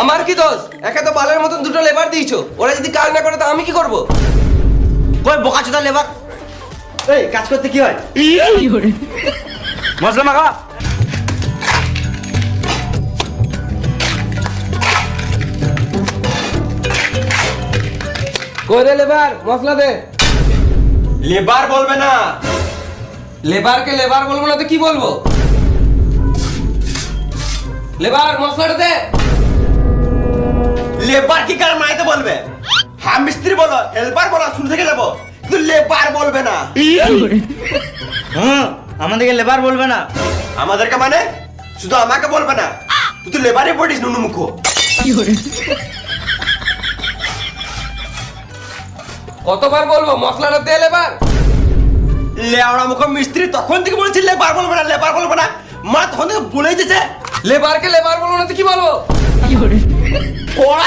আমার কি দোষ? একা তো বালের মতন দুটো লেবার দিয়েছো, ওরা যদি কাজ না করে তা আমি কি করব? কই বোকাচোদা লেবার, এই কাজ করতে কি হয়? মশলা মাখা। কই রে লেবার, মশলা দে। লেবার বলবে না। লেবারকে লেবার বলবো না তো কি বলবো? লেবার মশলাটা দে। লেবার কি কার মাইতে বলবে? হ্যাঁ মিস্ত্রি বলো, হেল্পার বলো, শুরু থেকে যাবো, কিন্তু লেবার বলবে না। হুম, আমাদেরকে লেবার বলবে না। আমাদেরকে মানে শুধু আমাকে বলবে না, তুই তো লেবারই পড়িস নুনু মুখো। কতবার বলবো মশলাটা দে লেবার? লেওড়া মুখো মিস্ত্রি তখন থেকে বলছি লেবার বলবে না, লেবার বলবে না, মা তখন থেকে বলেই দিয়েছে। লেবারকে লেবার বলবো না তো কি বলবো? ওরা